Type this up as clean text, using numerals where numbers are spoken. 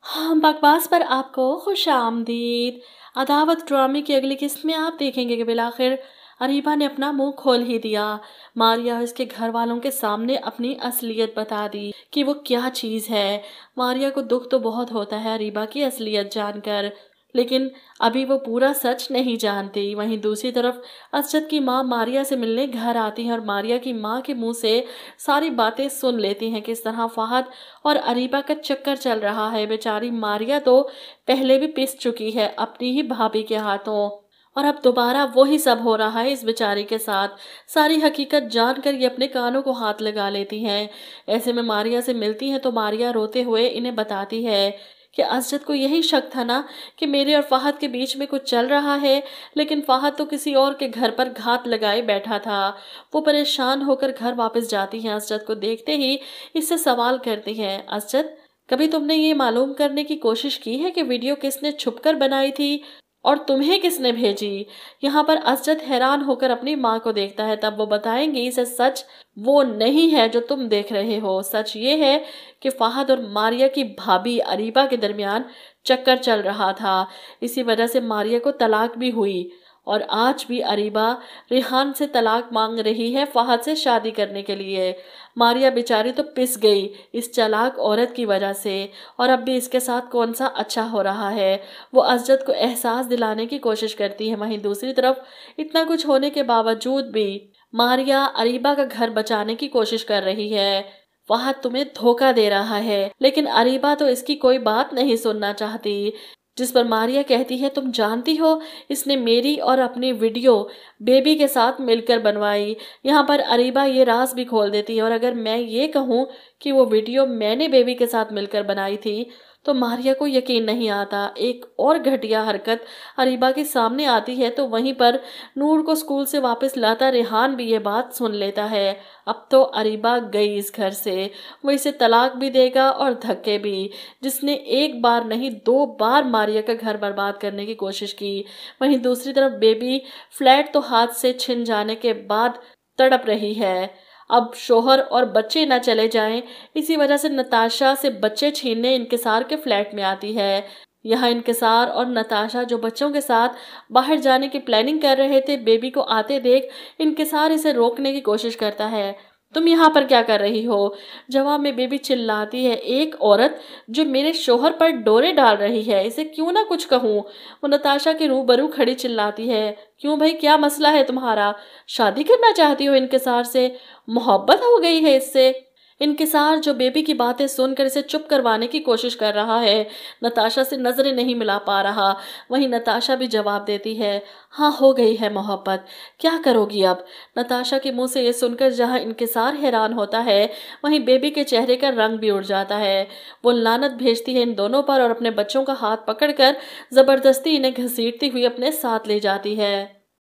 हाँ, बकवास पर आपको खुश आमदीद। अदावत ड्रामे की अगली किस्त में आप देखेंगे कि बिलाखिर अरीबा ने अपना मुंह खोल ही दिया। मारिया और इसके घर वालों के सामने अपनी असलियत बता दी कि वो क्या चीज़ है। मारिया को दुख तो बहुत होता है अरीबा की असलियत जानकर, लेकिन अभी वो पूरा सच नहीं जानती। वहीं दूसरी तरफ असजद की माँ मारिया से मिलने घर आती है और मारिया की माँ के मुंह से सारी बातें सुन लेती हैं, किस तरह फहद और अरीबा का चक्कर चल रहा है। बेचारी मारिया तो पहले भी पिस चुकी है अपनी ही भाभी के हाथों, और अब दोबारा वही सब हो रहा है इस बेचारी के साथ। सारी हकीकत जानकर ये अपने कानों को हाथ लगा लेती हैं। ऐसे में मारिया से मिलती हैं तो मारिया रोते हुए इन्हें बताती है कि असजद को यही शक था ना कि मेरे और फहद के बीच में कुछ चल रहा है, लेकिन फहद तो किसी और के घर पर घात लगाए बैठा था। वो परेशान होकर घर वापस जाती हैं। असजद को देखते ही इससे सवाल करती हैं, असजद कभी तुमने ये मालूम करने की कोशिश की है कि वीडियो किसने छुपकर बनाई थी और तुम्हें किसने भेजी? यहाँ पर असजद हैरान होकर अपनी माँ को देखता है। तब वो बताएंगी इसे सच वो नहीं है जो तुम देख रहे हो। सच ये है कि फहद और मारिया की भाभी अरीबा के दरमियान चक्कर चल रहा था। इसी वजह से मारिया को तलाक भी हुई और आज भी अरीबा रिहान से तलाक मांग रही है फहद से शादी करने के लिए। मारिया बेचारी तो पिस गई इस चालाक औरत की वजह से, और अब भी इसके साथ कौन सा अच्छा हो रहा है। वो असजद को एहसास दिलाने की कोशिश करती है। वहीं दूसरी तरफ इतना कुछ होने के बावजूद भी मारिया अरीबा का घर बचाने की कोशिश कर रही है। फहद तुम्हें धोखा दे रहा है, लेकिन अरीबा तो इसकी कोई बात नहीं सुनना चाहती। जिस पर मारिया कहती है, तुम जानती हो इसने मेरी और अपनी वीडियो बेबी के साथ मिलकर बनवाई। यहाँ पर अरीबा ये राज भी खोल देती है, और अगर मैं ये कहूँ कि वो वीडियो मैंने बेबी के साथ मिलकर बनाई थी तो मारिया को यकीन नहीं आता। एक और घटिया हरकत अरीबा के सामने आती है तो वहीं पर नूर को स्कूल से वापस लाता रेहान भी ये बात सुन लेता है। अब तो अरीबा गई इस घर से, वो इसे तलाक भी देगा और धक्के भी। जिसने एक बार नहीं 2 बार मारिया का घर बर्बाद करने की कोशिश की। वहीं दूसरी तरफ बेबी फ्लैट तो हाथ से छिन जाने के बाद तड़प रही है। अब शोहर और बच्चे न चले जाएं, इसी वजह से नताशा से बच्चे छीनने इंकिसार के फ्लैट में आती है। यहाँ इंकिसार और नताशा जो बच्चों के साथ बाहर जाने की प्लानिंग कर रहे थे, बेबी को आते देख इंकिसार इसे रोकने की कोशिश करता है। तुम यहाँ पर क्या कर रही हो? जवाब में बेबी चिल्लाती है, एक औरत जो मेरे शोहर पर डोरे डाल रही है, इसे क्यों ना कुछ कहूँ। वो नताशा के रूबरू खड़ी चिल्लाती है, क्यों भाई, क्या मसला है तुम्हारा? शादी करना चाहती हो इंकिसार से? मोहब्बत हो गई है इससे? इंकिसार जो बेबी की बातें सुनकर इसे चुप करवाने की कोशिश कर रहा है, नताशा से नजरें नहीं मिला पा रहा। वहीं नताशा भी जवाब देती है, हाँ हो गई है मोहब्बत, क्या करोगी अब? नताशा के मुंह से ये सुनकर जहां इंकिसार हैरान होता है, वहीं बेबी के चेहरे का रंग भी उड़ जाता है। वो लानत भेजती है इन दोनों पर और अपने बच्चों का हाथ पकड़कर जबरदस्ती इन्हें घसीटती हुई अपने साथ ले जाती है।